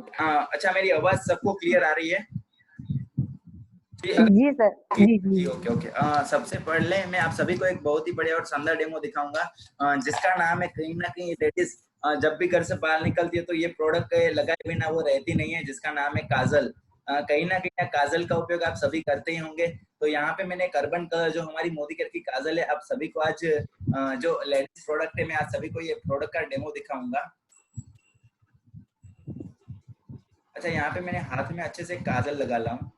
अच्छा, मेरी आवाज सबको क्लियर आ रही है? जी सर। जी जी, ओके ओके। सबसे पहले मैं आप सभी को एक बहुत ही बढ़िया और शानदार डेमो दिखाऊंगा, जिसका नाम है, कहीं ना कहीं लेडीज जब भी घर से बाहर निकलती है तो ये प्रोडक्ट लगाए बिना वो रहती नहीं है, जिसका नाम है काजल। कहीं ना कहीं काजल का उपयोग आप सभी करते ही होंगे। तो यहाँ पे मैंने कर्बन कलर, जो हमारी मोदी केयर की काजल है, आप सभी को आज जो लेडीज प्रोडक्ट है, मैं आज सभी को ये प्रोडक्ट का डेमो दिखाऊंगा। अच्छा, यहाँ पे मैंने हाथ में अच्छे से काजल लगा ला हूँ,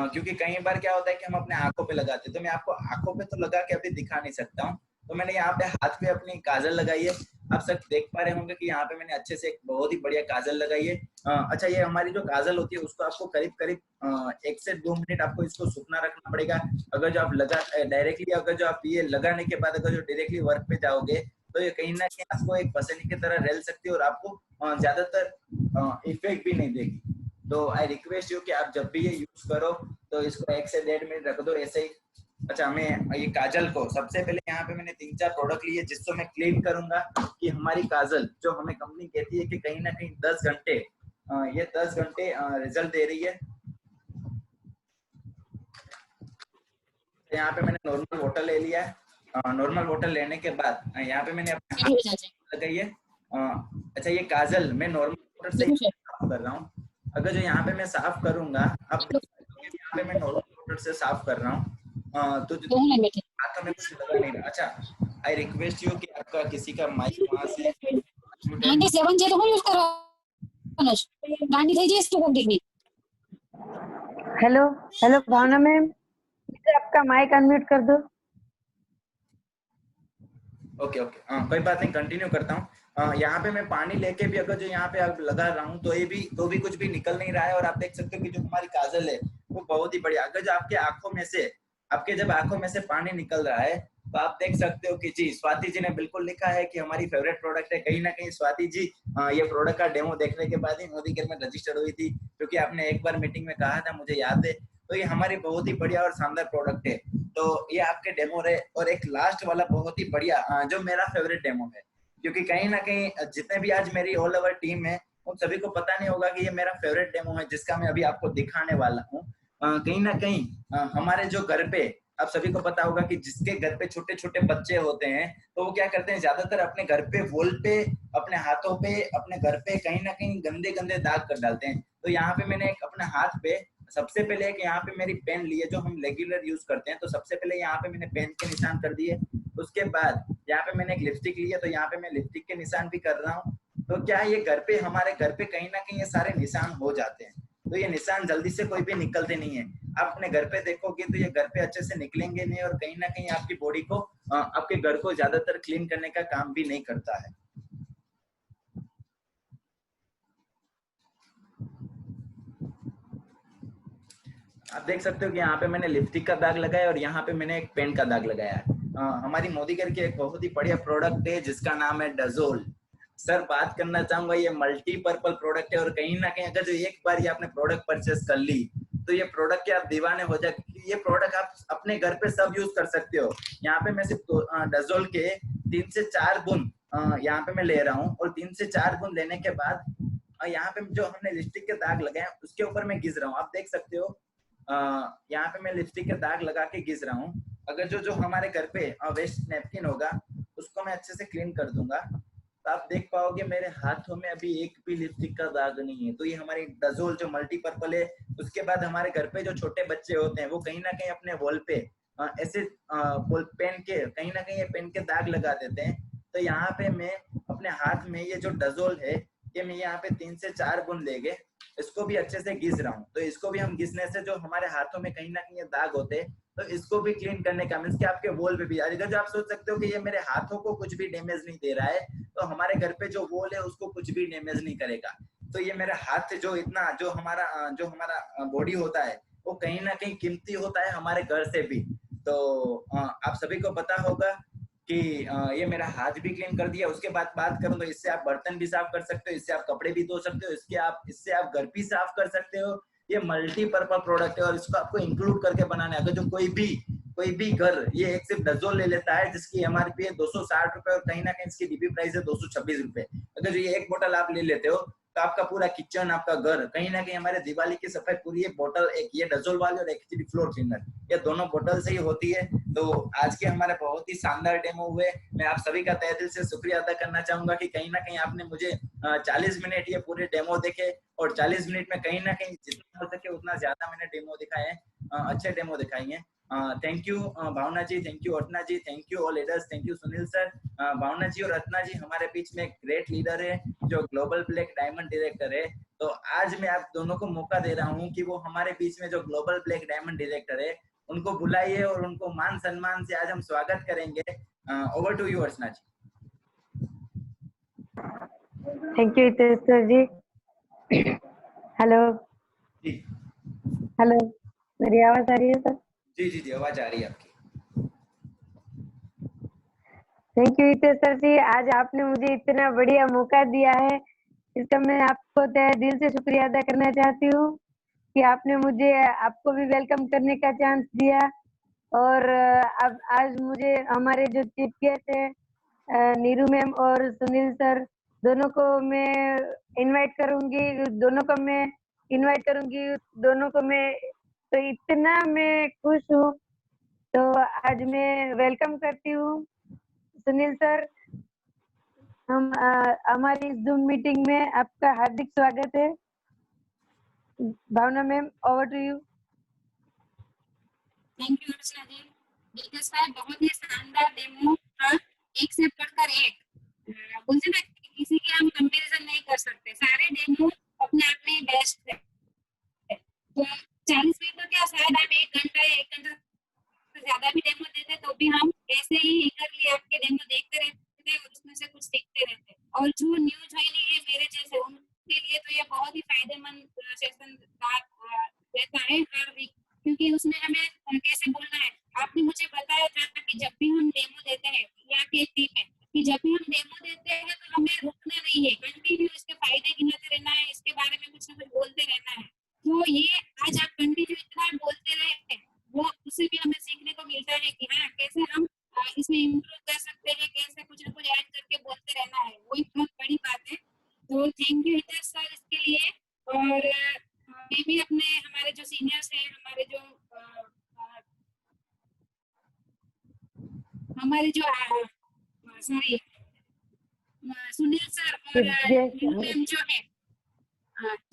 क्योंकि कई बार क्या होता है कि हम अपने आंखों पे लगाते हैं, तो मैं आपको आंखों पे तो लगा के अभी दिखा नहीं सकता हूँ। तो मैंने यहाँ पे हाथ पे अपनी काजल लगाई है। आप सब देख पा रहे होंगे कि यहाँ पे मैंने अच्छे से एक बहुत ही बढ़िया काजल लगाई है। अच्छा, ये हमारी जो काजल होती है उसको आपको करीब करीब 1 से 2 मिनट आपको इसको सूखना रखना पड़ेगा। अगर जो आप लगा डायरेक्टली, अगर जो आप ये लगाने के बाद अगर जो डायरेक्टली वर्क पे जाओगे तो ये कहीं ना कहीं आपको एक पसीने की तरह रेल सकती है और आपको ज्यादातर इफेक्ट भी नहीं देगी। तो आई रिक्वेस्ट यू कि आप जब भी ये यूज करो तो इसको 1 से 1.5 मिनट रख दो ऐसे ही। अच्छा, मैं ये काजल को सबसे पहले यहाँ पे मैंने 3-4 प्रोडक्ट लिए, जिसको मैं क्लीन करूंगा कि हमारी काजल जो हमें कंपनी कहती है कि कहीं ना कहीं 10 घंटे, ये 10 घंटे रिजल्ट दे रही है। यहाँ पे मैंने नॉर्मल वाटर ले लिया है। नॉर्मल वाटर लेने के बाद यहाँ पे मैंने अपने हाथ लगाई है। अच्छा, ये काजल मैं नॉर्मल वाटर से साफ कर रहा हूँ। अगर जो यहाँ पे मैं साफ करूंगा, अब यहाँ पे मैं नॉर्मल वाटर से साफ कर रहा हूँ, तो हाथों में कुछ लगा नहीं रहा। अच्छा, आई रिक्वेस्ट यू कि आपका किसी का माइक वहां से 97 जे तो यूज कर रहा है 93 जी इसको देखनी। हेलो हेलो भावना मैम, आपका माइक अनम्यूट कर दो। ओके ओके, कोई बात नहीं, कंटिन्यू करता हूँ। यहाँ पे मैं पानी लेके भी अगर जो यहाँ पे आप लगा रहा हूँ तो भी कुछ भी निकल नहीं रहा है। और आप देख सकते हो कि जो हमारी काजल है वो बहुत ही बढ़िया। अगर जो आपके जब आंखों में से पानी निकल रहा है तो आप देख सकते हो कि जी, स्वाति जी ने बिल्कुल लिखा है कि हमारी फेवरेट प्रोडक्ट है। कहीं ना कहीं स्वाति जी ये प्रोडक्ट का डेमो देखने के बाद ही मोदी केयर में रजिस्टर्ड हुई थी, क्योंकि आपने एक बार मीटिंग में कहा था, मुझे याद है। तो ये हमारी बहुत ही बढ़िया और शानदार प्रोडक्ट है। तो ये आपके डेमो रहे। और एक लास्ट वाला बहुत ही बढ़िया, जो मेरा फेवरेट डेमो है, क्योंकि कहीं ना कहीं जितने भी आज मेरी ऑल ओवर टीम है उन सभी को पता नहीं होगा कि ये मेरा फेवरेट डेमो है, जिसका मैं अभी आपको दिखाने वाला हूँ। कहीं ना कहीं हमारे जो घर पे, आप सभी को पता होगा कि जिसके घर पे छोटे छोटे बच्चे होते हैं तो वो क्या करते हैं, ज्यादातर अपने घर पे वॉल पे, अपने हाथों पे, अपने घर पे कहीं ना कहीं गंदे गंदे दाग कर डालते हैं। तो यहाँ पे मैंने एक अपने हाथ पे सबसे पहले एक यहाँ पे मेरी पेन ली है, जो हम रेगुलर यूज करते हैं। तो सबसे पहले यहाँ पे मैंने पेन के निशान कर दिए। उसके बाद यहाँ पे मैंने एक लिपस्टिक ली है, तो यहाँ पे मैं लिपस्टिक के निशान भी कर रहा हूँ। तो क्या ये घर पे, हमारे घर पे कहीं ना कहीं ये सारे निशान हो जाते हैं। तो ये निशान जल्दी से कोई भी निकलते नहीं है। आप अपने घर पे देखोगे तो ये घर पे अच्छे से निकलेंगे नहीं, और कहीं ना कहीं आपकी बॉडी को, आपके घर को ज्यादातर क्लीन करने का काम भी नहीं करता है। आप देख सकते हो कि यहाँ पे मैंने लिपस्टिक का दाग लगाया और यहाँ पे मैंने एक पेन का दाग लगाया है। हमारी मोदी केयर की एक बहुत ही बढ़िया प्रोडक्ट है जिसका नाम है डजोल। सर, बात करना चाहूंगा, ये मल्टीपर्पल प्रोडक्ट है, और कहीं ना कहीं अगर जो एक बार ये आपने प्रोडक्ट परचेस कर ली तो ये प्रोडक्ट के आप दीवाने हो जाए। ये प्रोडक्ट आप अपने घर पे सब यूज कर सकते हो। यहाँ पे मैं सिर्फ डजोल के 3 से 4 बूंद यहाँ पे मैं ले रहा हूँ, और 3 से 4 बूंद लेने के बाद यहाँ पे जो हमने लिपस्टिक के दाग लगाए उसके ऊपर मैं घिस रहा हूँ। आप देख सकते हो यहाँ पे मैं लिपस्टिक के दाग लगा के घिस रहा हूँ। अगर जो हमारे घर पे वेस्ट नैपकिन होगा उसको मैं अच्छे से क्लीन कर दूंगा, तो आप देख पाओगे मेरे हाथों में अभी एक भी लिपस्टिक का दाग नहीं है। तो ये हमारी डजोल जो मल्टीपर्पल है। उसके बाद हमारे घर पे जो छोटे बच्चे होते हैं वो कहीं ना कहीं अपने वॉल पे ऐसे पेन के, कहीं ना कहीं ये पेन के दाग लगा देते हैं। तो यहाँ पे मैं अपने हाथ में ये जो डजोल है, ये मैं यहाँ पे 3 से 4 बूंद लेके इसको भी अच्छे से घिस रहा हूँ। तो इसको भी हम घिसने से जो हमारे हाथों में कहीं ना कहीं दाग होते हैं, तो इसको भी क्लीन करने का मीन्स कि आपके वॉल पे भी, अगर जो आप सोच सकते हो कि ये मेरे हाथों को कुछ भी डैमेज नहीं दे रहा है, तो हमारे घर पे जो वॉल है उसको कुछ भी डैमेज नहीं करेगा। तो ये मेरा हाथ जो इतना, जो हमारा बॉडी होता है वो कहीं ना कहीं कीमती होता है हमारे घर से भी। तो आप सभी को पता होगा कि ये मेरा हाथ भी क्लीन कर दिया। उसके बाद बात करूं तो इससे आप बर्तन भी साफ कर सकते हो, इससे आप कपड़े भी धो सकते हो, इससे आप घर भी साफ कर सकते हो। ये मल्टीपर्पज प्रोडक्ट है और इसको आपको इंक्लूड करके बनाना है। अगर जो कोई भी घर ये एक सिर्फ डजोल ले लेता है जिसकी एमआरपी है 260 रुपए, और कहीं ना कहीं इसकी डीपी प्राइस है 226 रुपए। अगर ये एक बोतल आप ले लेते हो तो आपका पूरा किचन, आपका घर, कहीं ना कहीं हमारे दिवाली की सफाई पूरी एक बोतल, एक ये डजोल वाली और एक एक्चुअली फ्लोर क्लीनर, ये दोनों बोतल से ही होती है। तो आज के हमारे बहुत ही शानदार डेमो हुए। मैं आप सभी का तहे दिल से शुक्रिया अदा करना चाहूंगा कि कहीं ना कहीं आपने मुझे 40 मिनट ये पूरे डेमो देखे, और 40 मिनट में कहीं ना कहीं जितना हो सके उतना ज्यादा मैंने डेमो दिखाए हैं, अच्छे डेमो दिखाई हैं। Thank you Bhavna ji, thank you Archana ji, thank you all leaders, thank you Sunil sir. Bhavna ji और अर्चना जी हमारे बीच में एक ग्रेट लीडर है जो ग्लोबल ब्लैक डायमंड डायरेक्टर है। तो आज मैं आप दोनों को मौका दे रहा हूं कि वो हमारे बीच में जो ग्लोबल ब्लैक डायमंड डायरेक्टर है उनको बुलाइए और उनको मान सम्मान से आज हम स्वागत करेंगे। Over to you Archana ji. Thank you Hitesh sir ji. Hello जी हेलो, मेरी आवाज आ रही है सर? जी जी जी, आवाज आ रही है आपकी। थैंक यू हितेश सर जी, आज आपने मुझे इतना बढ़िया मौका दिया है, इसका मैं आपको तहे दिल से शुक्रिया अदा करना चाहती हूँ कि आपने मुझे आपको भी वेलकम करने का चांस दिया। और अब आज मुझे हमारे जो चीफ गेस्ट है नीरू मैम और सुनील सर, दोनों को मैं इनवाइट करूंगी, दोनों को मैं, तो इतना मैं खुश हूँ। तो आज मैं वेलकम करती हूँ सुनील सर, हम हमारी जूम मीटिंग में आपका हार्दिक स्वागत है। Bhavna ma'am, over to you. Thank you Archana ji. देखिए सर, बहुत ही शानदार डेमो था, एक से बढ़कर एक। बोलते ना कि किसी के हम कंपैरिजन नहीं कर सकते, सारे डेमो अपने आप में बेस्ट है। तो 40 मिनट तो क्या, शायद आप 1 घंटा से ज्यादा भी डेमो देते तो भी हम ऐसे ही eagerly आपके डेमो देखते रहते और उसमें से कुछ सीखते रहते। और जो न्यू ज्वाइनिंग है मेरे जैसे, उनके लिए तो ये बहुत ही फायदेमंद सेशन रहता है हर वीक, क्योंकि उसमें हमें कैसे बोलना है। आपने मुझे बताया था कि जब भी हम डेमो देते हैं, यहाँ की एक टीम है कि जब भी हम डेमो देते हैं तो हमें रुकना नहीं है, कंटिन्यू इसके फायदे गिनाते रहना है, इसके बारे में कुछ ना कुछ बोलते रहना है। तो ये आज आप कंटिन्यू इतना बोलते रहे, वो उससे भी हमें सीखने को मिलता है कि हाँ, कैसे हम इसमें इम्प्रूव कर सकते हैं, कैसे कुछ ना कुछ ऐड करके बोलते रहना है, वो एक बहुत बड़ी बात है। तो थैंक यू हितेश सर इसके लिए। और मैं भी अपने, हमारे जो सीनियर्स हैं, हमारे जो सॉरी सुनील सर और मैम जो है,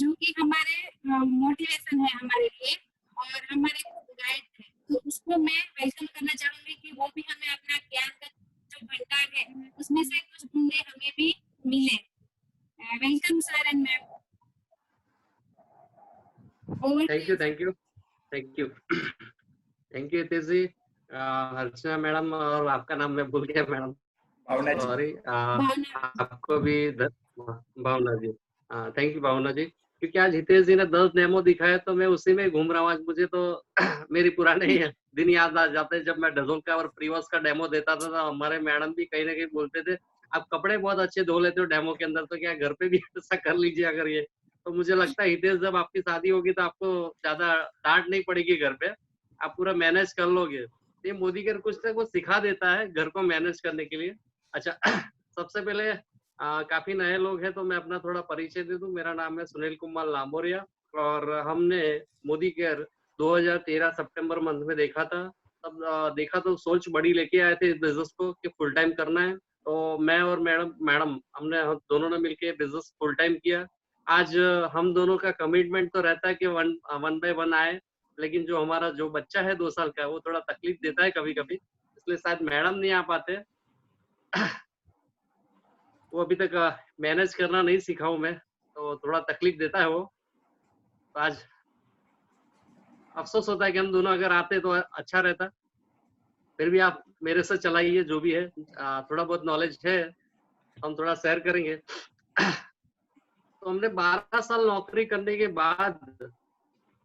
जो कि हमारे मोटिवेशन है हमारे लिए और हमारे गाइड है, तो उसको मैं वेलकम करना चाहूंगी कि वो भी हमें अपना ज्ञान का जो भंडार है उसमें से कुछ बूंदे हमें भी मिले। Welcome sir and ma'am. Thank you Hitesh ji. Archana madam, और आपका नाम मैं भूल गया मैडम, सॉरी। आपको भी भावना जी, थैंक यू भावना जी, क्योंकि आज हितेश जी ने 10 डेमो दिखाए तो मैं उसी में घूम रहा हूँ आज। मुझे तो मेरी पुराने दिन याद आ जाते हैं जब मैं डजोल का और प्रीवॉस का डेमो देता था, तो हमारे मैडम भी कहीं ना कहीं बोलते थे आप कपड़े बहुत अच्छे धो लेते हो डेमो के अंदर, तो क्या घर पे भी ऐसा कर लीजिए अगर ये। तो मुझे लगता है हितेश, जब आपकी शादी होगी तो आपको ज्यादा डांट नहीं पड़ेगी घर पे, आप पूरा मैनेज कर लोगे। ये मोदी के कुछ ना कुछ सिखा देता है घर को मैनेज करने के लिए। अच्छा, सबसे पहले काफी नए लोग हैं तो मैं अपना थोड़ा परिचय दे दूं। मेरा नाम है सुनील कुमार लांबोरिया और हमने मोदी केयर 2013 सितंबर मंथ में देखा था। तब देखा तो सोच बड़ी लेके आए थे इस बिजनेस को कि फुल टाइम करना है। तो मैं और मैडम हमने दोनों ने मिलके बिजनेस फुल टाइम किया। आज हम दोनों का कमिटमेंट तो रहता है कि वन बाय वन आए, लेकिन जो हमारा जो बच्चा है 2 साल का, वो थोड़ा तकलीफ देता है कभी कभी, इसलिए शायद मैडम नहीं आ पाते। वो अभी तक मैनेज करना नहीं सीखा हूं मैं, तो थोड़ा तकलीफ देता है वो। तो आज अफसोस होता है कि हम दोनों अगर आते तो अच्छा रहता। फिर भी आप मेरे से चलाइए जो भी है, थोड़ा बहुत नॉलेज है हम थोड़ा शेयर करेंगे। तो हमने 12 साल नौकरी करने के बाद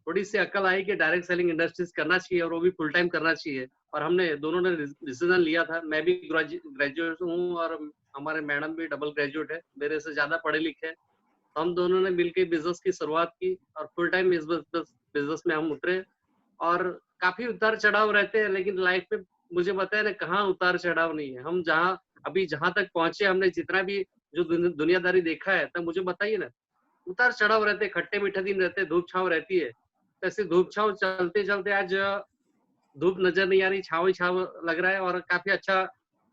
थोड़ी सी अक्ल आई कि डायरेक्ट सेलिंग इंडस्ट्रीज करना चाहिए और वो भी फुल टाइम करना चाहिए। और हमने दोनों ने डिसीजन लिया था। मैं भी ग्रेजुएट हूँ और हमारे मैडम भी डबल ग्रेजुएट है, मेरे से ज्यादा पढ़े लिखे। तो हम दोनों ने मिलकर बिजनेस की शुरुआत की और फुल टाइम इस बिजनेस में हम उतरे। और काफी उतार चढ़ाव रहते हैं, लेकिन लाइफ में मुझे बताया ना, कहाँ उतार चढ़ाव नहीं है। हम जहाँ तक पहुंचे, हमने जितना भी जो दुनियादारी देखा है, तब मुझे बताइए ना, उतार चढ़ाव रहते, खट्टे मीठे दिन रहते, धूप छाव रहती है, ऐसे धूप छाव चलते चलते आज धूप नजर नहीं आ रही, छाव ही छाव लग रहा है और काफी अच्छा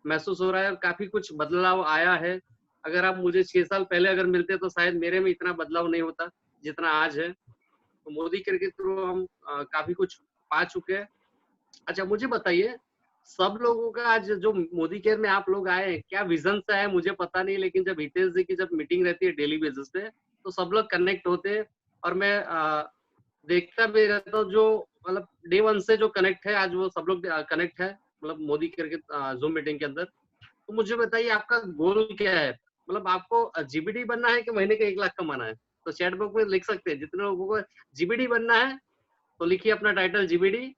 महसूस हो रहा है और काफी कुछ बदलाव आया है। अगर आप मुझे 6 साल पहले अगर मिलते तो शायद मेरे में इतना बदलाव नहीं होता जितना आज है। तो मोदी केयर के थ्रू हम काफी कुछ पा चुके हैं। अच्छा मुझे बताइए, सब लोगों का आज जो मोदी केयर में आप लोग आए, क्या विजन से आए मुझे पता नहीं, लेकिन जब हितेश जी की जब मीटिंग रहती है डेली बेसिस पे तो सब लोग कनेक्ट होते हैं और मैं देखता भी रहता हूँ, जो मतलब डे 1 से जो कनेक्ट है आज वो सब लोग कनेक्ट है, मतलब मोदी केयर के जूम मीटिंग के अंदर। तो मुझे बताइए आपका गोल क्या है, मतलब आपको जीबीडी बनना है कि महीने का 1 लाख कमाना है? तो चैट बॉक्स में लिख सकते हैं, जितने लोगों को जीबीडी बनना है तो लिखिए अपना टाइटल जीबीडी,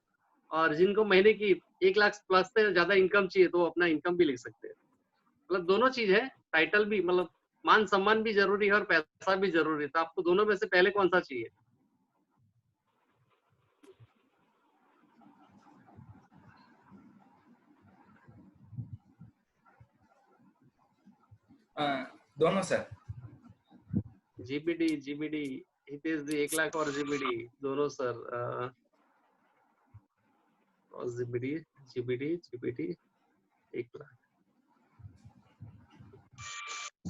और जिनको महीने की 1 लाख प्लस से ज्यादा इनकम चाहिए तो अपना इनकम भी लिख सकते हैं। मतलब दोनों चीज है, टाइटल भी, मतलब मान सम्मान भी जरूरी है और पैसा भी जरूरी है, तो आपको दोनों में से पहले कौन सा चाहिए? दोनों सर। जीबीडी जीबीडी हितेश जी 1 लाख और जीबीडी दोनों सर। और जीबीडी जीबीडी जीबीडी 1 लाख।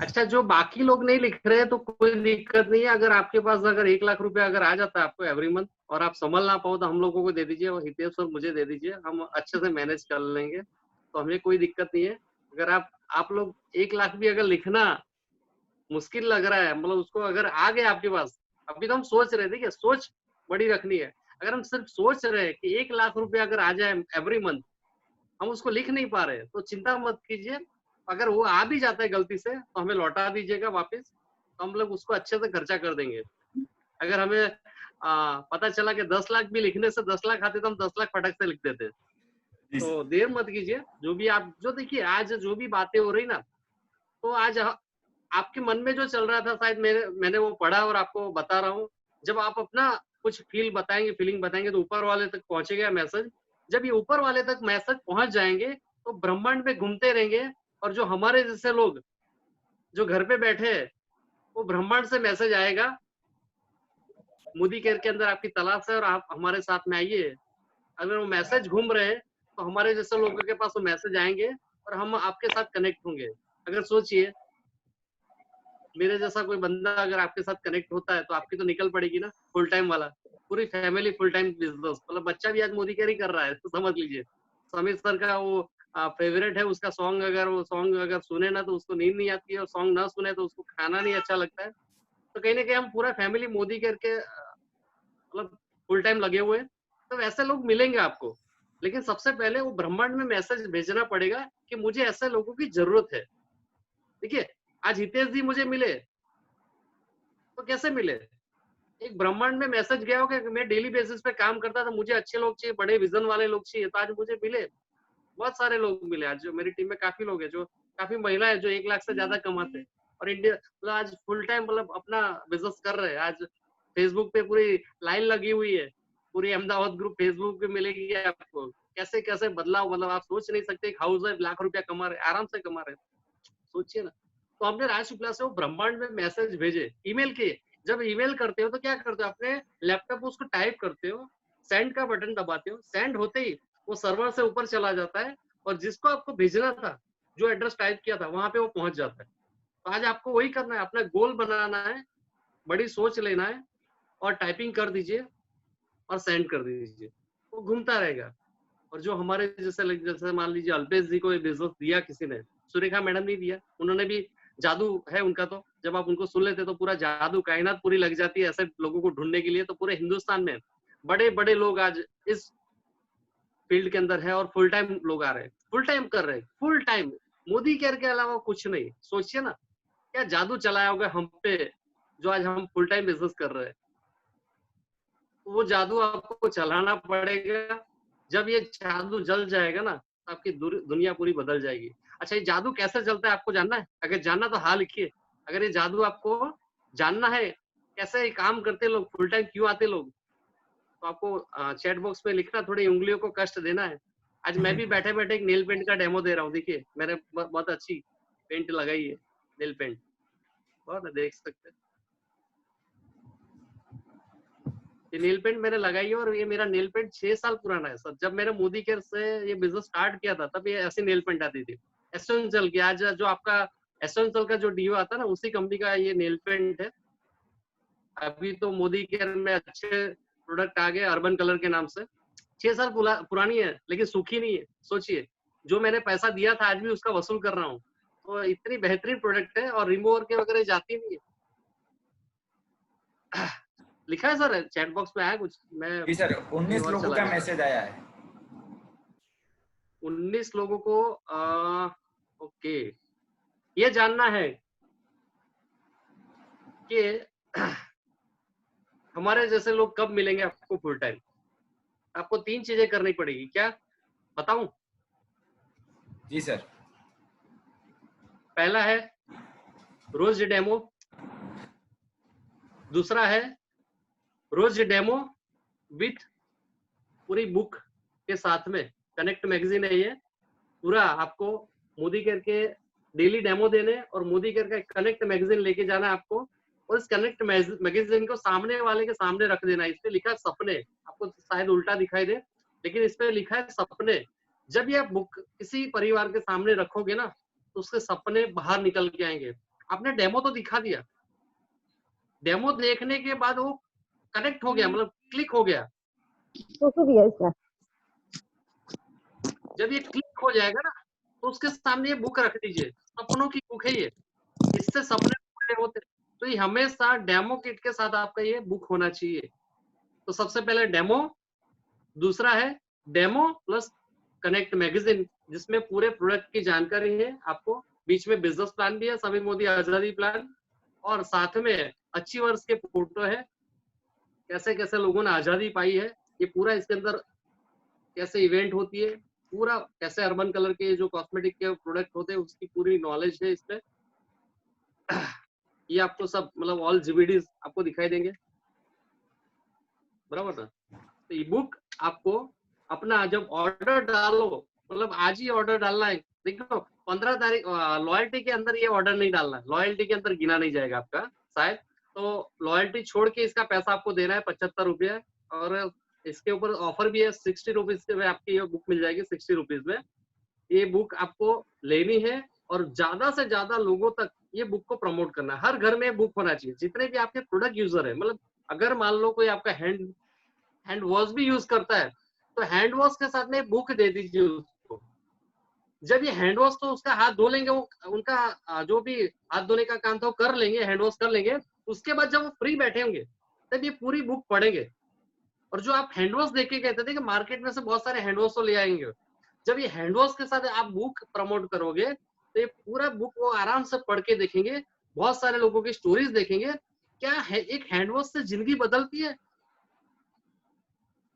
अच्छा जो बाकी लोग नहीं लिख रहे हैं तो कोई दिक्कत नहीं है, अगर आपके पास अगर 1 लाख रुपया अगर आ जाता है आपको एवरी मंथ और आप संभल ना पाओ तो हम लोगों को दे दीजिए और हितेश और मुझे दे दीजिए, हम अच्छे से मैनेज कर लेंगे, तो हमें कोई दिक्कत नहीं है। अगर आप लोग 1 लाख भी अगर लिखना मुश्किल लग रहा है, मतलब उसको अगर आ गया आपके पास, अभी तो हम सोच रहे थे कि सोच बड़ी रखनी है, अगर हम सिर्फ सोच रहे हैं कि 1 लाख रुपया अगर आ जाए एवरी मंथ, हम उसको लिख नहीं पा रहे तो चिंता मत कीजिए, अगर वो आ भी जाता है गलती से तो हमें लौटा दीजिएगा वापस, तो हम लोग उसको अच्छे से खर्चा कर देंगे। अगर हमें पता चला कि 10 लाख भी लिखने से 10 लाख आते तो हम 10 लाख फटक से लिख देते। तो देर मत कीजिए, जो भी आप जो देखिए आज जो भी बातें हो रही ना, तो आज आपके मन में जो चल रहा था शायद मैंने वो पढ़ा और आपको बता रहा हूँ। जब आप अपना कुछ फीलिंग बताएंगे तो ऊपर वाले तक पहुंचेगा मैसेज। जब ये ऊपर वाले तक मैसेज पहुंच जाएंगे तो ब्रह्मांड में घूमते रहेंगे, और जो हमारे जैसे लोग जो घर पे बैठे हैं वो ब्रह्मांड से मैसेज आएगा, मोदी केयर के अंदर आपकी तलाश है और आप हमारे साथ में आइए। अगर वो मैसेज घूम रहे हैं तो हमारे जैसे लोगों के पास वो मैसेज आएंगे और हम आपके साथ कनेक्ट होंगे। अगर सोचिए मेरे जैसा कोई बंदा अगर आपके साथ कनेक्ट होता है तो आपकी तो निकल पड़ेगी ना फुल टाइम वाला, पूरी फैमिली फुल टाइम बिजनेस, मतलब बच्चा भी आज मोदी केयर ही कर रहा है, तो समझ लीजिए। समीर सर का वो फेवरेट है उसका सॉन्ग, अगर वो सॉन्ग अगर सुने ना तो उसको नींद नहीं आती है, और सॉन्ग ना सुने तो उसको खाना नहीं अच्छा लगता है। तो कहीं ना कहीं हम पूरा फैमिली मोदी केयर के मतलब फुल टाइम लगे हुए हैं, तो ऐसे लोग मिलेंगे आपको। लेकिन सबसे पहले वो ब्रह्मांड में मैसेज भेजना पड़ेगा कि मुझे ऐसे लोगों की जरूरत है। देखिए आज हितेश जी मुझे मिले तो कैसे मिले, एक ब्रह्मांड में मैसेज गया होगा कि मैं डेली बेसिस पे काम करता था, मुझे अच्छे लोग चाहिए, बड़े विजन वाले लोग चाहिए, तो आज मुझे मिले, बहुत सारे लोग मिले। आज जो मेरी टीम में काफी लोग हैं, जो काफी महिलाएं जो 1 लाख से ज्यादा कमाते हैं और इंडिया मतलब आज फुल टाइम मतलब अपना बिजनेस कर रहे हैं। आज फेसबुक पे पूरी लाइन लगी हुई है, पूरी अहमदाबाद ग्रुप फेसबुक पे मिलेगी आपको, कैसे कैसे बदलाव, मतलब आप सोच नहीं सकते। एक हाउस वाइफ लाख रुपया कमा रहे, आराम से कमा रहे, सोचिए ना। तो हमने राज शुक्ला से वो ब्रह्मांड में मैसेज भेजे ईमेल के। जब ईमेल करते हो तो क्या करते हो, अपने लैपटॉप पर उसको टाइप करते हो, सेंड का बटन दबाते हो, सेंड होते ही वो सर्वर से ऊपर चला जाता है और जिसको आपको भेजना था, जो एड्रेस टाइप किया था, वहां पे वो पहुंच जाता है। तो आज आपको वही करना है, अपना गोल बनाना है, बड़ी सोच लेना है और टाइपिंग कर दीजिए और सेंड कर दीजिए, वो घूमता रहेगा। और जो हमारे जैसे मान लीजिए अल्पेश जी को ये बिजनेस दिया किसी ने, सुरेखा मैडम ने दिया, उन्होंने भी जादू है उनका, तो जब आप उनको सुन लेते तो पूरा जादू कायनात पूरी लग जाती है ऐसे लोगों को ढूंढने के लिए। तो पूरे हिंदुस्तान में बड़े बड़े लोग आज इस फील्ड के अंदर है और फुल टाइम लोग आ रहे हैं, फुल टाइम कर रहे हैं, फुल टाइम मोदी केयर के अलावा कुछ नहीं। सोचिए ना क्या जादू चलाया होगा हम पे, जो आज हम फुल टाइम बिजनेस कर रहे हैं। वो जादू आपको चलाना पड़ेगा, जब ये जादू जल जाएगा ना तो आपकी दुनिया पूरी बदल जाएगी। अच्छा ये जादू कैसे चलता है आपको जानना है? अगर जानना तो हाँ लिखिए। अगर ये जादू आपको जानना है कैसे काम करते लोग, फुल टाइम क्यों आते लोग, तो आपको चैट बॉक्स में लिखना, थोड़ी उंगलियों को कष्ट देना है। आज मैं भी बैठे बैठे एक नेल पेंट का डेमो दे रहा हूँ, देखिए मैंने बहुत अच्छी पेंट लगाई है, नेल पेंट, बहुत देख सकते हैं। ये नेल पेंट मैंने लगाई है और ये मेरा नेल पेंट 6 साल पुराना है सर। जब मैंने मोदी केयर से ये बिजनेस स्टार्ट किया था तब ये ऐसी नेल पेंट आती थी। एसेंशियल की आज जो आपका एसेंशियल का जो डीओ आता है ना, उसी कंपनी का ये नेल पेंट है। अभी तो मोदी केयर में अच्छे प्रोडक्ट आ गए अर्बन कलर के नाम से। 6 साल पुरानी है लेकिन सूखी नहीं है। सोचिए, जो मैंने पैसा दिया था आज भी उसका वसूल कर रहा हूँ। तो इतनी बेहतरीन प्रोडक्ट है और रिमूवर के वगैरह जाती नहीं है। लिखा है सर चैट बॉक्स में आया कुछ? मैं जी सर, 19 और लोगों चला का गया। मैसेज आया है। 19 लोगों को ओके, ये जानना है कि हमारे जैसे लोग कब मिलेंगे आपको फुल टाइम। आपको 3 चीजें करनी पड़ेगी। क्या बताऊं? जी सर। पहला है रोज डेमो, दूसरा है रोज डेमो विथ पूरी बुक के साथ में। कनेक्ट मैगजीन है ये पूरा, आपको मोदी केयर के डेली डेमो देने और मोदी केयर का कनेक्ट मैगजीन लेके जाना आपको, और इस कनेक्ट मैगजीन को सामने वाले के सामने रख देना। इस पे लिखा है सपने, आपको शायद उल्टा दिखाई दे लेकिन इस पे लिखा है सपने। जब ये बुक किसी परिवार के सामने रखोगे ना तो उसके सपने बाहर निकल के आएंगे। आपने डेमो तो दिखा दिया, डेमो देखने के बाद वो कनेक्ट हो गया, मतलब क्लिक हो गया। जब ये क्लिक हो जाएगा ना तो उसके सामने ये बुक रख दीजिए। सपनों की बुक है ये, इससे सपने पूरे होते। तो ये हमेशा डेमो किट के साथ आपका ये बुक होना चाहिए। तो सबसे पहले डेमो, दूसरा है डेमो प्लस कनेक्ट मैगजीन जिसमें पूरे प्रोडक्ट की जानकारी है। आपको बीच में बिजनेस प्लान भी है, समीर मोदी आजादी प्लान, और साथ में अच्छी वर्ष के फोटो है, कैसे कैसे लोगों ने आजादी पाई है ये पूरा इसके अंदर, कैसे इवेंट होती है पूरा, कैसे अर्बन कलर के जो कॉस्मेटिक के प्रोडक्ट होते हैं उसकी पूरी नॉलेज है इसमें। ये आपको सब मतलब ऑल जीबीडीज आपको दिखाई देंगे, बराबर ना। तो ई बुक आपको अपना जब ऑर्डर डालो, मतलब आज ही ऑर्डर डालना है। देखो 15 तारीख लॉयल्टी के अंदर ये ऑर्डर नहीं डालना है, लॉयल्टी के अंदर गिना नहीं जाएगा आपका शायद। तो लॉयल्टी छोड़ के इसका पैसा आपको देना है 75 रुपया, और इसके ऊपर ऑफर भी है 60 रुपीज में आपकी ये बुक मिल जाएगी। 60 रुपीज में ये बुक आपको लेनी है और ज्यादा से ज्यादा लोगों तक ये बुक को प्रमोट करना है। हर घर में बुक होना चाहिए, जितने भी आपके प्रोडक्ट यूजर है। मतलब अगर मान लो कोई आपका हैंड वॉश भी यूज करता है तो हैंड वॉश के साथ में बुक दे दीजिए उसको। जब ये हैंड वॉश तो उसका हाथ धो लेंगे, वो उनका जो भी हाथ धोने का काम था वो कर लेंगे, हैंड वॉश कर लेंगे। उसके बाद जब वो फ्री बैठे होंगे तब ये पूरी बुक पढ़ेंगे। और जो आप हैंड वॉश देख के कहते थे कि मार्केट में से बहुत सारे हैंड वॉश तो ले आएंगे, जब ये हैंड वॉश के साथ आप बुक प्रमोट करोगे तो ये पूरा बुक वो आराम से पढ़ के देखेंगे। बहुत सारे लोगों की स्टोरीज देखेंगे, क्या है एक हैंड वॉश से जिंदगी बदलती है।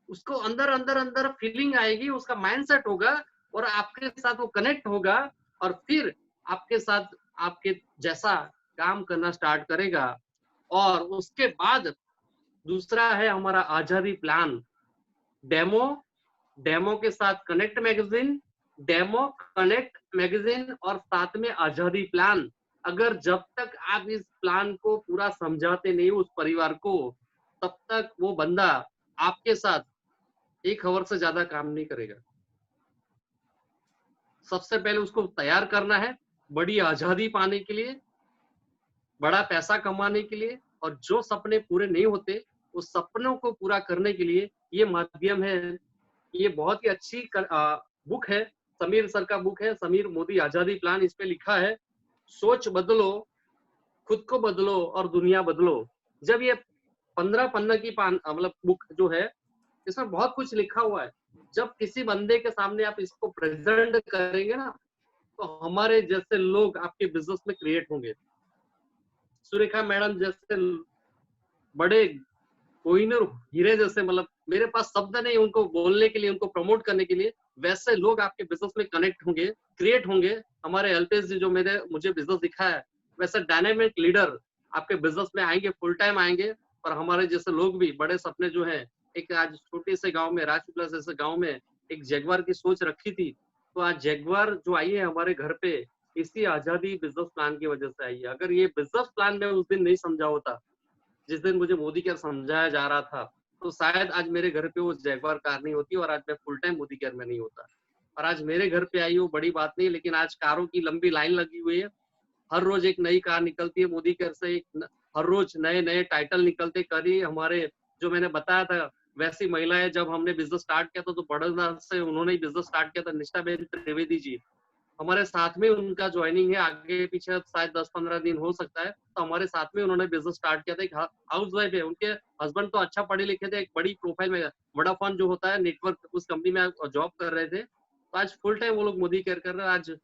उसको अंदर अंदर अंदर फीलिंग आएगी, उसका माइंडसेट होगा और आपके साथ वो कनेक्ट होगा और फिर आपके साथ आपके जैसा काम करना स्टार्ट करेगा। और उसके बाद दूसरा है हमारा आजादी प्लान, डेमो के साथ connect magazine, demo connect magazine और साथ में आजादी प्लान। अगर जब तक आप इस प्लान को पूरा समझाते नहीं उस परिवार को, तब तक वो बंदा आपके साथ 1 आवर से ज्यादा काम नहीं करेगा। सबसे पहले उसको तैयार करना है बड़ी आजादी पाने के लिए, बड़ा पैसा कमाने के लिए, और जो सपने पूरे नहीं होते उस सपनों को पूरा करने के लिए ये माध्यम है। ये बहुत ही अच्छी बुक है, समीर सर का बुक है, समीर मोदी आजादी प्लान। इस पे लिखा है सोच बदलो, खुद को बदलो और दुनिया बदलो। जब ये 15 पन्ना की मतलब बुक जो है, इसमें बहुत कुछ लिखा हुआ है। जब किसी बंदे के सामने आप इसको प्रेजेंट करेंगे ना तो हमारे जैसे लोग आपके बिजनेस में क्रिएट होंगे। सुरेखा मैडम जैसे बड़े कोहिनूर हीरे जैसे, मतलब मेरे पास शब्द नहीं उनको बोलने के लिए, उनको प्रमोट करने के लिए, वैसे लोग आपके बिजनेस में कनेक्ट होंगे, क्रिएट होंगे। हमारे अल्पेश जी जो मुझे बिजनेस दिखाया है, वैसे डायनामिक लीडर आपके बिजनेस में आएंगे, फुल टाइम आएंगे। और हमारे जैसे लोग भी बड़े सपने जो है, एक आज छोटे से गांव में, राजपीपला जैसे गांव में एक जगुआर की सोच रखी थी, तो आज जगुआर जो आई है हमारे घर पे, इसी आजादी बिजनेस प्लान की वजह से आई है। अगर ये बिजनेस प्लान में उस दिन नहीं समझा होता जिस दिन मुझे मोदी केयर समझाया जा रहा था, तो शायद आज मेरे घर पे वो जैगवार कार नहीं होती और आज मैं फुल टाइम मोदी केयर में नहीं होता। और आज मेरे घर पे आई वो बड़ी बात नहीं, लेकिन आज कारों की लंबी लाइन लगी हुई है। हर रोज एक नई कार निकलती है मोदी केयर से, हर रोज नए नए टाइटल निकलते। करी हमारे जो मैंने बताया था वैसी महिलाएं, जब हमने बिजनेस स्टार्ट किया था तो बड़ौदा से उन्होंने ही बिजनेस स्टार्ट किया था, निष्ठाबेन त्रिवेदी जी हमारे साथ में उनका ज्वाइनिंग है। आगे पीछे शायद 10-15 दिन हो सकता है, तो हमारे साथ में उन्होंने बिजनेस स्टार्ट किया था। एक हाउस वाइफ है, उनके हस्बैंड तो अच्छा पढ़े लिखे थे, एक बड़ी प्रोफाइल में वोडाफोन जो होता है नेटवर्क, उस कंपनी में जॉब कर रहे थे। तो आज फुल टाइम वो लोग मोदी केयर कर रहे हैं। आज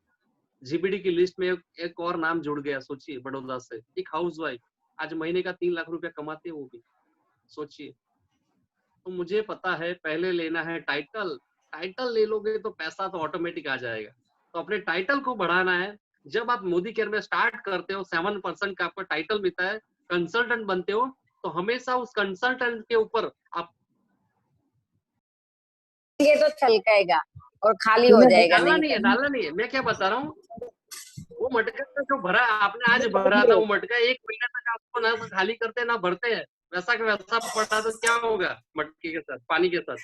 जीबीडी की लिस्ट में एक और नाम जुड़ गया। सोचिए, बड़ौदा से एक हाउस वाइफ आज महीने का 3 लाख रुपया कमाते हैं वो भी, सोचिए। तो मुझे पता है पहले लेना है टाइटल, टाइटल ले लोगे तो पैसा तो ऑटोमेटिक आ जाएगा। तो अपने टाइटल को बढ़ाना है। जब आप मोदी केयर में स्टार्ट करते हो 7% का आपका टाइटल मिलता है, कंसल्टेंट बनते हो, तो हमेशा उस कंसल्टेंट के ऊपर आप ये तो छलकाएगा और खाली हो जाएगा। डालना नहीं है। मैं क्या बता रहा हूँ, वो मटका जो भरा आपने आज भरा था, वो मटका 1 महीने तक आपको ना खाली करते ना भरते हैं, वैसा का वैसा पड़ा तो क्या होगा मटके के साथ, पानी के साथ?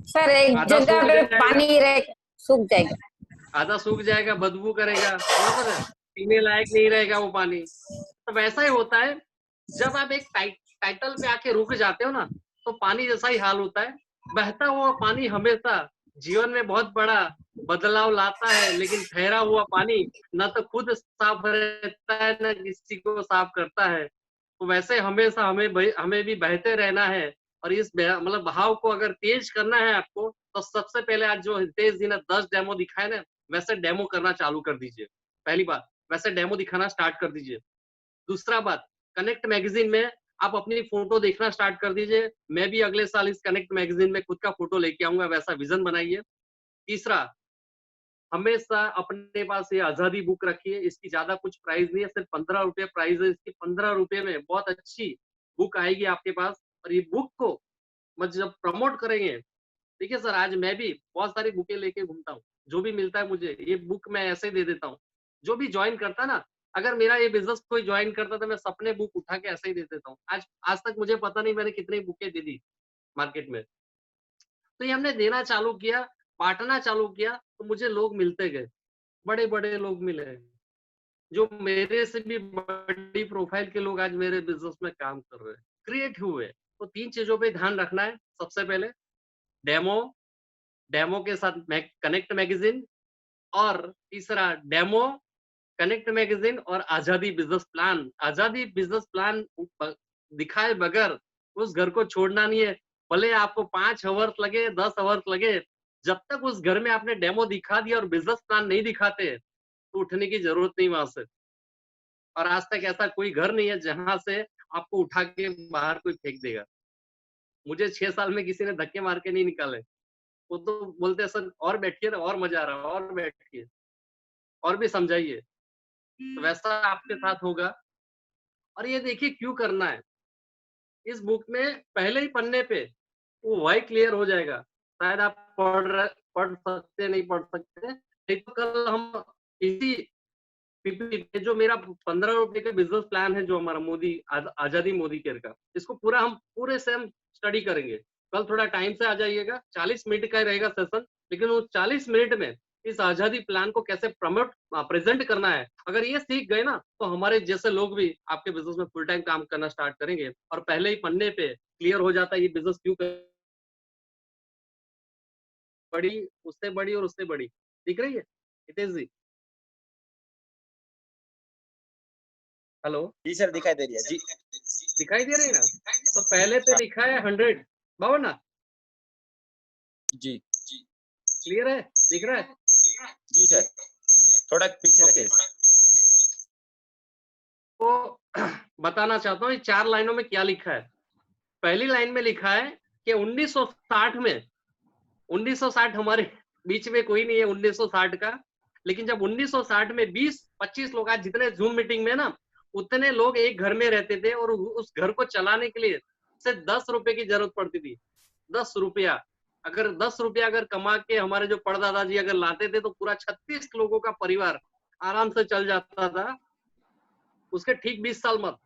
सर एक जगह पे पानी सूख जाएगा, आधा सूख जाएगा, बदबू करेगा, बराबर है, पीने लायक नहीं रहेगा वो पानी। तो वैसा ही होता है, जब आप एक टाइटल पे आके रुक जाते हो ना, तो पानी जैसा ही हाल होता है। बहता हुआ पानी हमेशा जीवन में बहुत बड़ा बदलाव लाता है, लेकिन ठहरा हुआ पानी न तो खुद साफ रहता है न किसी को साफ करता है। तो वैसे हमेशा हमें भी बहते रहना है। और इस मतलब बहाव को अगर तेज करना है आपको, तो सबसे पहले आज जो हितेश जी ने 10 डेमो दिखाए ना, वैसे डेमो करना चालू कर दीजिए। पहली बात, वैसे डेमो दिखाना स्टार्ट कर दीजिए। दूसरा बात, कनेक्ट मैगजीन में आप अपनी फोटो देखना स्टार्ट कर दीजिए। मैं भी अगले साल इस कनेक्ट मैगजीन में खुद का फोटो लेके आऊंगा, वैसा विजन बनाइए। तीसरा, हमेशा अपने पास ये आजादी बुक रखिए। इसकी ज्यादा कुछ प्राइस नहीं है, सिर्फ 15 रुपए प्राइस है इसकी। 15 रुपए में बहुत अच्छी बुक आएगी आपके पास। और ये बुक को जब प्रमोट करेंगे, देखिए सर, आज मैं भी बहुत सारी बुकें लेके घूमता हूँ, जो भी मिलता है मुझे ये बुक मैं ऐसे दे देता हूँ। जो भी ज्वाइन करता ना, अगर मेरा ये बिजनेस कोई ज्वाइन करता तो मैं सपने बुक उठा के ऐसे ही दे देता हूँ। आज तक मुझे पता नहीं मैंने कितनी बुकें दे दी मार्केट में। तो ये हमने देना चालू किया, बांटना चालू किया, तो मुझे लोग मिलते गए, बड़े बड़े लोग मिले, जो मेरे से भी बड़ी प्रोफाइल के लोग आज मेरे बिजनेस में काम कर रहे हैं, क्रिएट हुए। तो 3 चीजों पे ध्यान रखना है। सबसे पहले डेमो के साथ कनेक्ट मैगजीन, और तीसरा डेमो, कनेक्ट मैगजीन और आजादी बिजनेस प्लान। आजादी बिजनेस प्लान दिखाए बगैर उस घर को छोड़ना नहीं है। भले आपको 5 आवर्स लगे, 10 आवर्स लगे, जब तक उस घर में आपने डेमो दिखा दिया और बिजनेस प्लान नहीं दिखाते, तो उठने की जरूरत नहीं वहां से। और आज तक ऐसा कोई घर नहीं है जहां से आपको उठा के बाहर कोई फेंक देगा। मुझे 6 साल में किसी ने धक्के मार के नहीं निकाले। वो तो बोलते हैं सर और बैठिए ना, और मजा आ रहा है, और बैठिए, और भी समझाइए। तो वैसा आपके साथ होगा। और ये देखिए क्यों करना है, इस बुक में पहले ही पन्ने पे वो वाई क्लियर हो जाएगा। शायद आप पढ़ सकते नहीं पढ़ सकते, नहीं तो कल हम इसी पीपीटी पे जो मेरा 15 रुपए का बिजनेस प्लान है, जो हमारा मोदी आजादी मोदी केयर का, इसको पूरा हम पूरे से हम स्टडी करेंगे। कल थोड़ा टाइम से आ जाइएगा, 40 मिनट का ही रहेगा सेशन, लेकिन वो 40 मिनट में इस आजादी प्लान को कैसे प्रेजेंट करना है, अगर ये सीख गए ना, तो हमारे जैसे लोग भी आपके बिजनेस में फुल टाइम काम करना स्टार्ट करेंगे। और पहले ही पन्ने पे क्लियर हो जाता है ये बिजनेस क्यों बड़ी, उससे बड़ी और उससे बड़ी। दिख रही है हितेश जी? हेलो जी सर, दिखाई दे रही है जी, दिखाई दे रही है ना? तो पहले पे लिखा है 100, बावन ना जी क्लियर है, दिख रहा है? जी सर, थोड़ा पीछे रखिए। तो बताना चाहता हूँ ये 4 लाइनों में क्या लिखा है। पहली लाइन में लिखा है कि 1960 में, 1960 हमारे बीच में कोई नहीं है 1960 का, लेकिन जब 1960 में 20-25 लोग, आज जितने जूम मीटिंग में ना, उतने लोग एक घर में रहते थे, और उस घर को चलाने के लिए सिर्फ 10 रुपए की जरूरत पड़ती थी। 10 रुपया, अगर 10 रुपया अगर कमा के हमारे जो परदादा जी अगर लाते थे, तो पूरा 36 लोगों का परिवार आराम से चल जाता था। उसके ठीक 20 साल मत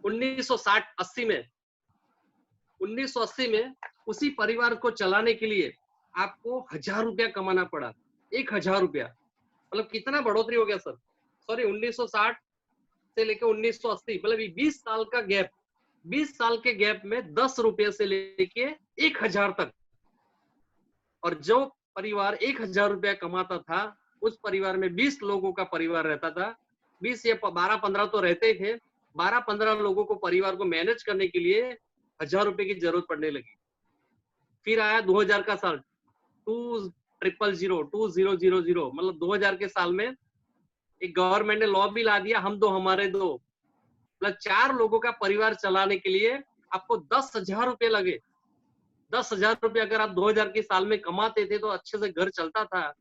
1980 में 1980 में उसी परिवार को चलाने के लिए आपको 1000 रुपया कमाना पड़ा। 1000 रुपया मतलब कितना बढ़ोतरी हो गया सर। सॉरी 1960 से लेकर 1980 मतलब 20 साल का गैप, 20 साल के गैप में 10 रुपये से लेके 1000 तक। और जो परिवार 1000 रुपया कमाता था उस परिवार में 20 लोगों का परिवार रहता था, 20 या 12-15 तो रहते थे, 12-15 लोगों को परिवार को मैनेज करने के लिए 1000 रुपए की जरूरत पड़ने लगी। फिर आया 2000 का साल, 2000 मतलब 2000 के साल में एक गवर्नमेंट ने लॉ भी ला दिया, हम दो हमारे दो, मतलब 4 लोगों का परिवार चलाने के लिए आपको 10,000 रुपये लगे। 10,000 रुपये अगर आप 2000 के साल में कमाते थे तो अच्छे से घर चलता था,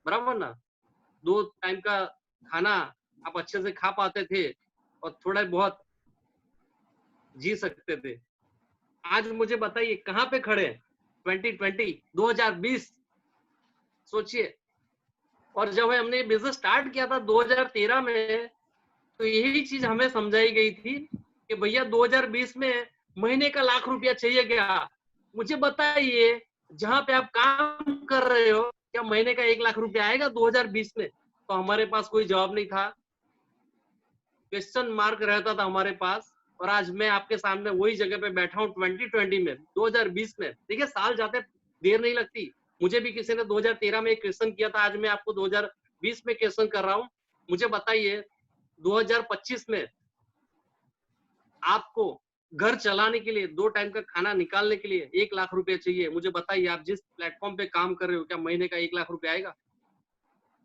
बराबर ना। 2 टाइम का खाना आप अच्छे से खा पाते थे और थोड़ा बहुत जी सकते थे। आज मुझे बताइए कहाँ पे खड़े हैं? 2020 सोचिए। और जब हमने बिजनेस स्टार्ट किया था 2013 में तो यही चीज हमें समझाई गई थी कि भैया 2020 में महीने का लाख रुपया चाहिए क्या? मुझे बताइए जहां पे आप काम कर रहे हो क्या महीने का 1 लाख रुपया आएगा 2020 में? तो हमारे पास कोई जवाब नहीं था, क्वेश्चन मार्क रहता था हमारे पास। और आज मैं आपके सामने वही जगह पे बैठा हूँ 2020 में, 2020 में। देखिए साल जाते देर नहीं लगती। मुझे भी किसी ने 2013 में एक क्वेश्चन किया था, आज मैं आपको 2020 में क्वेश्चन कर रहा हूँ। मुझे बताइए 2025 में आपको घर चलाने के लिए 2 टाइम का खाना निकालने के लिए 1 लाख रुपए चाहिए। मुझे बताइए आप जिस प्लेटफॉर्म पे काम कर रहे हो क्या महीने का 1 लाख रुपए आएगा?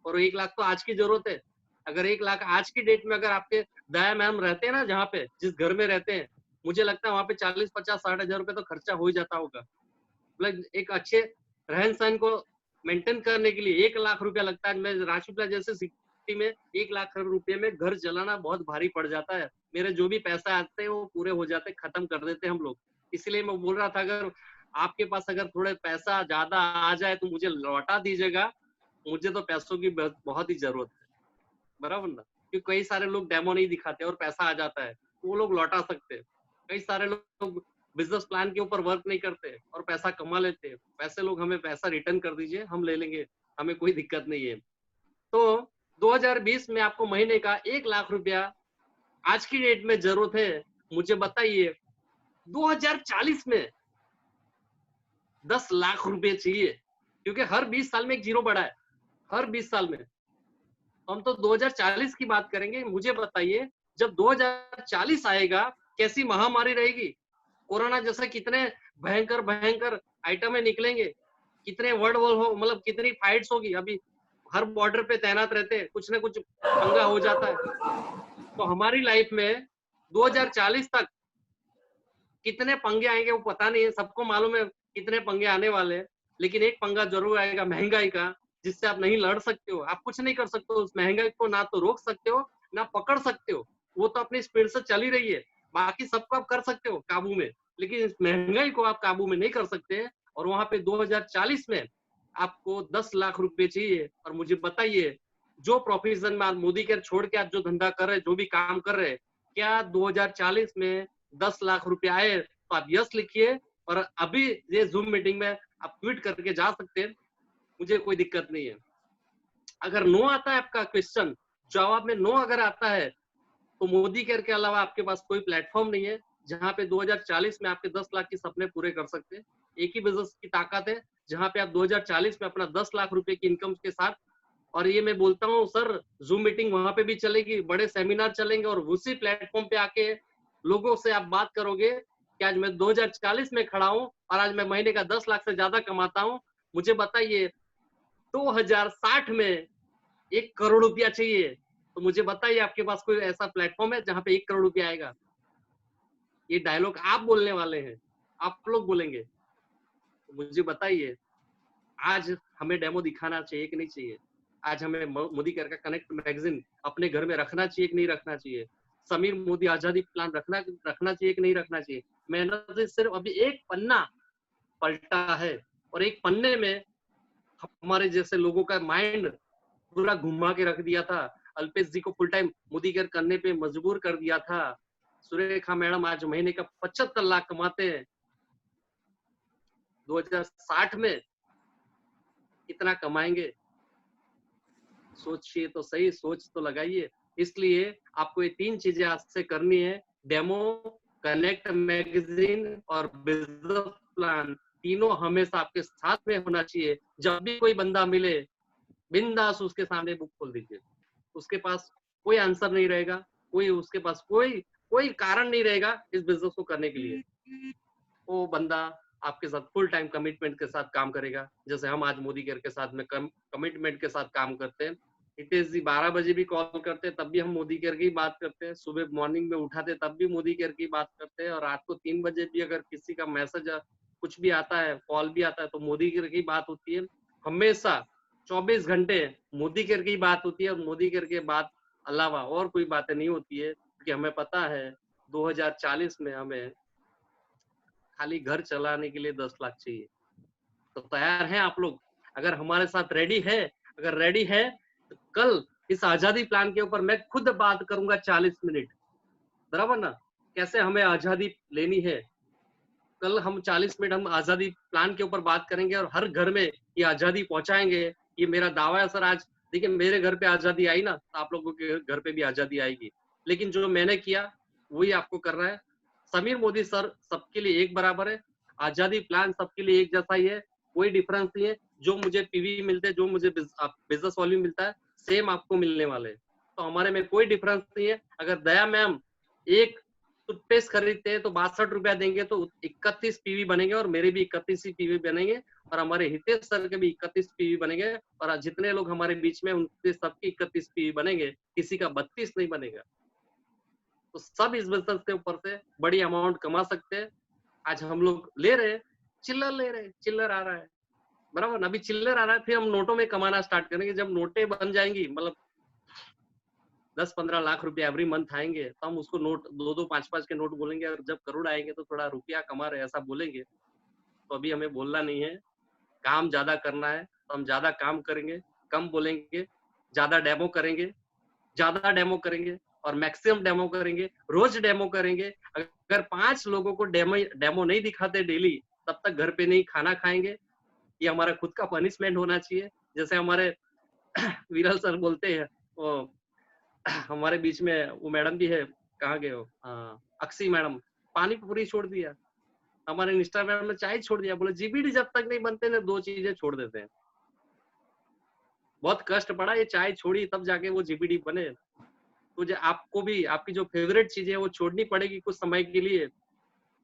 और 1 लाख तो आज की जरूरत है। अगर 1 लाख आज की डेट में अगर आपके दया मैम रहते हैं ना, जहाँ पे जिस घर में रहते हैं, मुझे लगता है वहां पे 40, 50, 60 हजार रुपए तो खर्चा हो ही जाता होगा। मतलब एक अच्छे रहन सहन को मेंटेन करने के लिए 1 लाख रुपया लगता है। मैं राजपीपला जैसे सिटी में 1 लाख रुपए में घर चलाना बहुत भारी पड़ जाता है। मेरे जो भी पैसा आते हैं वो पूरे हो जाते हैं, खत्म कर देते हैं हम लोग। इसलिए मैं बोल रहा था अगर आपके पास अगर थोड़े पैसा ज्यादा आ जाए तो मुझे लौटा दीजिएगा। मुझे तो पैसों की बहुत ही जरूरत है, बराबर ना। क्योंकि कई सारे लोग डेमो नहीं दिखाते और पैसा आ जाता है, वो लोग लौटा सकते हैं। कई सारे लोग बिजनेस प्लान के ऊपर वर्क नहीं करते और पैसा कमा लेते हैं। वैसे लोग हमें पैसा रिटर्न कर दीजिए, हम ले लेंगे, हमें कोई दिक्कत नहीं है। तो 2020 में आपको महीने का 1 लाख रुपया आज की डेट में जरूरत है। मुझे बताइए 2040 में 10 लाख रुपए चाहिए, क्योंकि हर 20 साल में एक जीरो बढ़ा है, हर 20 साल में। हम तो 2040 की बात करेंगे। मुझे बताइए जब 2040 आएगा कैसी महामारी रहेगी? कोरोना जैसे कितने भयंकर भयंकर आइटमें निकलेंगे, कितने वर्ल्ड वॉर हो, मतलब कितनी फाइट्स होगी। अभी हर बॉर्डर पे तैनात रहते हैं, कुछ ना कुछ पंगा हो जाता है। तो हमारी लाइफ में 2040 तक कितने पंगे आएंगे वो पता नहीं है। सबको मालूम है कितने पंगे आने वाले हैं, लेकिन एक पंगा जरूर आएगा महंगाई का, जिससे आप नहीं लड़ सकते हो। आप कुछ नहीं कर सकते हो उस महंगाई को, ना तो रोक सकते हो ना पकड़ सकते हो। वो तो अपनी स्पीड से चली रही है, बाकी सबको आप कर सकते हो काबू में, लेकिन इस महंगाई को आप काबू में नहीं कर सकते। और वहां पे 2040 में आपको 10 लाख रुपए चाहिए। और मुझे बताइए जो प्रोफेशन में आप मोदी केयर छोड़ के आप जो धंधा कर रहे हैं, जो भी काम कर रहे हैं, क्या 2040 में 10 लाख रुपए आए? तो आप यस लिखिए और अभी ये जूम मीटिंग में आप ट्वीट करके जा सकते हैं, मुझे कोई दिक्कत नहीं है। अगर नो आता है आपका क्वेश्चन, जवाब में नो अगर आता है, तो मोदी केयर के अलावा आपके पास कोई प्लेटफॉर्म नहीं है जहां पे 2040 में आपके 10 लाख के सपने पूरे कर सकते हैं। एक ही बिजनेस की ताकत है जहां पे आप 2040 में अपना 10 लाख रुपए की इनकम के साथ, और ये मैं बोलता हूँ सर जूम मीटिंग वहां पे भी चलेगी, बड़े सेमिनार चलेंगे, और उसी प्लेटफॉर्म पे आके लोगों से आप बात करोगे कि आज मैं 2040 में खड़ा हूँ और आज मैं महीने का 10 लाख से ज्यादा कमाता हूँ। मुझे बताइए 2060 में 1 करोड़ रुपया चाहिए, तो मुझे बताइए आपके पास कोई ऐसा प्लेटफॉर्म है जहां पे 1 करोड़ रुपया आएगा? ये डायलॉग आप बोलने वाले हैं, आप लोग बोलेंगे। तो मुझे बताइए आज हमें डेमो दिखाना चाहिए कि नहीं चाहिए? आज हमें मोदी केयर का कनेक्ट मैगजीन अपने घर में रखना चाहिए कि नहीं रखना चाहिए? समीर मोदी आजादी प्लान रखना चाहिए कि नहीं रखना चाहिए? मैंने सिर्फ अभी एक पन्ना पलटा है और एक पन्ने में हमारे जैसे लोगों का माइंड पूरा घुमा के रख दिया था। अल्पेश जी को फुल टाइम मोदी केयर करने पे मजबूर कर दिया था। सुरेखा मैडम आज महीने का 75 लाख कमाते हैं, 2060 में कितना कमाएंगे? सोचिए तो सही, सोच तो लगाइए। इसलिए आपको ये 3 चीजें आज से करनी है, डेमो, कनेक्ट मैगजीन और बिजनेस प्लान, तीनों हमेशा आपके साथ में होना चाहिए। जब भी कोई बंदा मिले, बिंदास उसके सामने बुक खोल दीजिए। उसके पास कोई आंसर नहीं रहेगा, उसके पास कोई कारण नहीं रहेगा इस बिजनेस को करने के लिए। वो बंदा आपके साथ फुल टाइम कमिटमेंट के साथ काम करेगा, जैसे हम आज मोदी केयर के साथ में कमिटमेंट के साथ काम करते हैं। हितेश जी 12 बजे भी कॉल करते हैं, तब भी हम मोदी केयर की बात करते हैं। सुबह मॉर्निंग में उठाते तब भी मोदी केयर की बात करते हैं, और रात को 3 बजे भी अगर किसी का मैसेज कुछ भी आता है, कॉल भी आता है, तो मोदी केयर की बात होती है। हमेशा 24 घंटे मोदी केयर की बात होती है, और मोदी केयर के बात अलावा और कोई बातें नहीं होती है, क्योंकि हमें पता है 2040 में हमें खाली घर चलाने के लिए 10 लाख चाहिए। तो तैयार हैं आप लोग? अगर हमारे साथ रेडी है, अगर रेडी है तो कल इस आजादी प्लान के ऊपर मैं खुद बात करूंगा 40 मिनट, बराबर ना? कैसे हमें आजादी लेनी है, कल हम 40 मिनट हम आजादी प्लान के ऊपर बात करेंगे, और हर घर में ये आजादी पहुंचाएंगे। ये मेरा दावा है सर। आज देखिए मेरे घर पे आजादी आई ना, तो आप लोगों के घर पे भी आजादी आएगी। लेकिन जो मैंने किया वही आपको करना है। समीर मोदी सर सबके लिए एक बराबर है, आजादी प्लान सबके लिए एक जैसा ही है, कोई डिफरेंस नहीं है। जो मुझे पीवी मिलते हैं, जो मुझे बिजनेस वॉल्यूम मिलता है, सेम आपको मिलने वाले हैं। तो हमारे में कोई डिफरेंस नहीं है। अगर दया मैम एक टूथपेस्ट खरीदते हैं तो 62 रुपया देंगे तो 31 पीवी बनेंगे, और मेरे भी 31 ही पीवी बनेंगे, और हमारे हितेश सर के भी 31 पीवी बनेंगे, और जितने लोग हमारे बीच में उनके सबके 31 पीवी बनेंगे, किसी का 32 नहीं बनेगा। तो सब इस बिजनेस के ऊपर से बड़ी अमाउंट कमा सकते हैं। आज हम लोग ले रहे हैं, चिल्लर ले रहे हैं, चिल्लर आ रहा है, बराबर ना? अभी चिल्लर आ रहा है, फिर हम नोटों में कमाना स्टार्ट करेंगे। जब नोटें बन जाएंगी, मतलब 10-15 लाख रुपए एवरी मंथ आएंगे, तो हम उसको नोट 2-2, 5-5 के नोट बोलेंगे, और जब करोड़ आएंगे तो थोड़ा रुपया कमा रहे ऐसा बोलेंगे। तो अभी हमें बोलना नहीं है, काम ज्यादा करना है, तो हम ज्यादा काम करेंगे, कम बोलेंगे, ज्यादा डेमो करेंगे और मैक्सिमम डेमो करेंगे, रोज डेमो करेंगे। अगर 5 लोगों को डेमो नहीं दिखाते डेली, तब तक घर पे नहीं खाना खाएंगे। ये हमारा खुद का पनिशमेंट होना चाहिए। जैसे हमारे विरल सर बोलते हैं, वो हमारे बीच में वो मैडम भी है, कहाँ गए हो, अक्षी मैडम, पानी पूरी छोड़ दिया। हमारे इंस्टा मैडम ने चाय छोड़ दिया, बोले जीबीडी जब तक नहीं बनते ना 2 चीजें छोड़ देते हैं। बहुत कष्ट पड़ा, ये चाय छोड़ी तब जाके वो जीबीडी बने। तो जो आपको भी आपकी जो फेवरेट चीजें है वो छोड़नी पड़ेगी कुछ समय के लिए।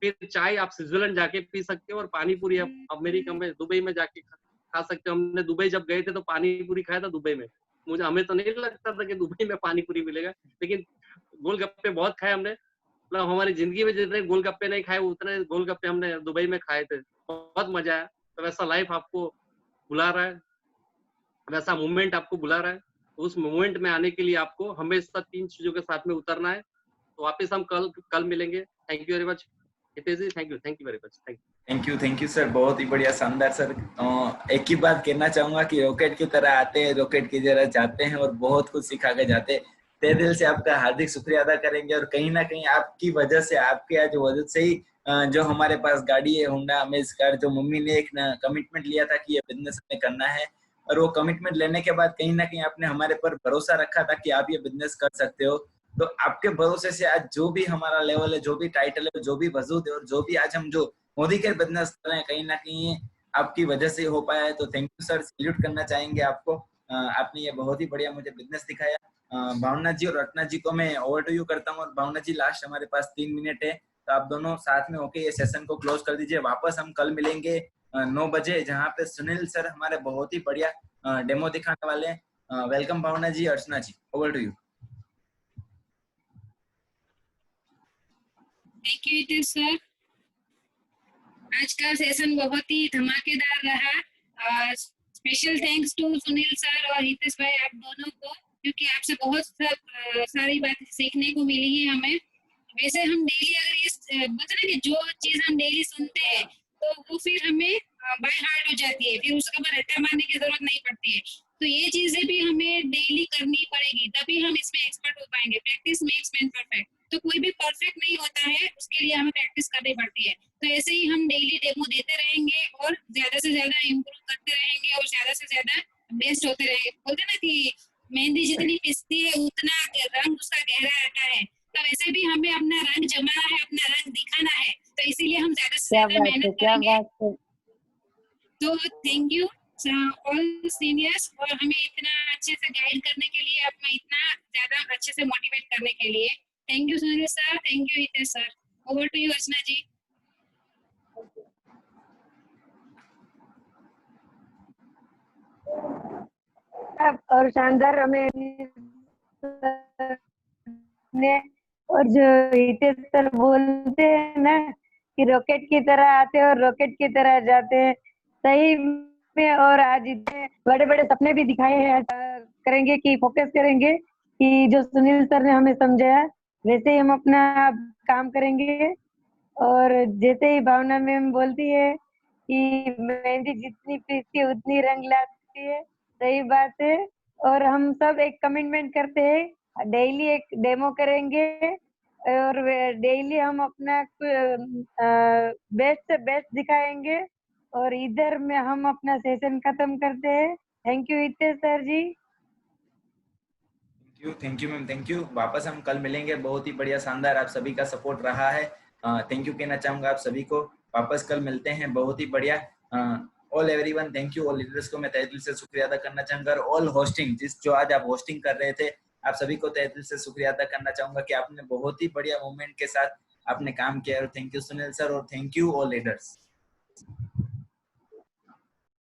फिर चाय आप स्विट्जरलैंड जाके पी सकते हो, और पानी पूरी आप अमेरिका में, दुबई में जाके खा सकते हो। हमने दुबई जब गए थे तो पानी पूरी खाया था दुबई में। हमें तो नहीं लगता था कि दुबई में पानी पूरी मिलेगा, लेकिन गोलगप्पे बहुत खाए हमने। मतलब हमारी जिंदगी में जितने गोलगप्पे नहीं खाए उतने गोलगप्पे हमने दुबई में खाए थे, बहुत मजा आया। तो वैसा लाइफ आपको बुला रहा है, वैसा मूवमेंट आपको बुला रहा है। उस मूवमेंट में आने के लिए आपको हमेशा 3 चीजों के साथ में उतरना है। तो वापस हम कल मिलेंगे। Thank you very much Hitesh ji, thank you very much, thank you sir, बहुत ही बढ़िया, शानदार सर। एक ही बात कहना चाहूंगा कि रॉकेट की तरह आते हैं, रॉकेट की तरह जाते हैं, और बहुत कुछ सिखा के जाते हैं। तहे दिल से आपका हार्दिक शुक्रिया अदा करेंगे। और कहीं ना कहीं आपकी वजह से, आपके आज वजह से ही जो हमारे पास गाड़ी है होंडा अमेज कार, जो मम्मी ने एक कमिटमेंट लिया था कि ये बिजनेस में करना है, और वो कमिटमेंट लेने के बाद कहीं ना कहीं आपने हमारे पर भरोसा रखा था कि आप ये बिजनेस कर सकते हो। तो आपके भरोसे से आज जो भी हमारा लेवल है, जो भी टाइटल है, जो भी वजूद है, और जो भी आज हम जो मोदी केयर बिजनेस कर रहे हैं, कहीं ना कहीं आपकी वजह से हो पाया है। तो थैंक यू सर, सैल्यूट करना चाहेंगे आपको। आपने ये बहुत ही बढ़िया मुझे बिजनेस दिखाया। भावना जी और रत्ना जी को मैं ओवर टू यू करता हूँ। और भावना जी, लास्ट हमारे पास 3 मिनट है, तो आप दोनों साथ में होके ये सेशन को क्लोज कर दीजिए। वापस हम कल मिलेंगे 9 बजे, जहाँ पे सुनील सर हमारे बहुत ही बढ़िया डेमो दिखाने वाले हैं। Welcome Bhavna ji, Archana ji, over to you. Thank you Hitesh sir. आज का सेशन बहुत ही धमाकेदार रहा। Special thanks to Sunil sir और हितेश भाई, आप दोनों को, क्योंकि आपसे बहुत सारी बातें सीखने को मिली है हमें। वैसे हम डेली अगर ये बोलते ना कि जो चीज हम डेली सुनते हैं तो वो फिर हमें बाय हार्ट हो जाती है, फिर उसके ऊपर रट्टा मारने की जरूरत नहीं पड़ती है। तो ये चीजें भी हमें डेली करनी पड़ेगी, तभी हम इसमें एक्सपर्ट हो पाएंगे। Practice makes man perfect. तो कोई भी परफेक्ट नहीं ज्यादा से ज्यादा इम्प्रूव करते रहेंगे और ज्यादा से ज्यादा बेस्ट होते रहेंगे। बोलते ना कि मेहंदी जितनी पिसती है उतना रंग उसका गहरा आता है, तो वैसे भी हमें अपना रंग जमाना है, अपना रंग दिखाना है, तो इसीलिए हम ज्यादा से ज्यादा मेहनत करेंगे। तो थैंक यू ऑल सीनियर्स, और हमें इतना अच्छे से गाइड करने के लिए, अपना इतना ज्यादा अच्छे से मोटिवेट करने के लिए। Thank you Sunil sir, thank you Hitesh sir. Over to you Archana ji. और शानदार हमें ने, और जो हितेश सर बोलते हैं ना कि रॉकेट की तरह आते हैं और रॉकेट की तरह जाते हैं, सही में। और आज इतने बड़े बड़े सपने भी दिखाए हैं, करेंगे कि फोकस करेंगे कि जो सुनील सर ने हमें समझाया वैसे ही हम अपना काम करेंगे। और जैसे ही भावना मैम बोलती है कि मेहंदी जितनी पीसती है उतनी रंग लाती है, सही बात है। और हम सब एक कमिटमेंट करते हैं, डेली एक डेमो करेंगे और डेली हम अपना बेस्ट से बेस्ट दिखाएंगे। और इधर में हम अपना सेशन खत्म करते हैं। Thank you Hitesh sir ji. Thank you ma'am, thank you. वापस हम कल मिलेंगे। बहुत ही बढ़िया, शानदार आप सभी का सपोर्ट रहा है। थैंक यू कहना चाहूंगा आप सभी को। वापस कल मिलते हैं। बहुत ही बढ़िया। All everyone, thank you. All leaders को मैं तहे दिल से शुक्रिया अदा करना चाहूंगा। ऑल होस्टिंग, जो आज आप होस्टिंग कर रहे थे, आप सभी को तहे दिल से शुक्रिया अदा करना चाहूंगा कि आपने बहुत ही बढ़िया मूवमेंट के साथ आपने काम किया। और थैंक यू सुनील सर, और थैंक यू ऑल लीडर्स।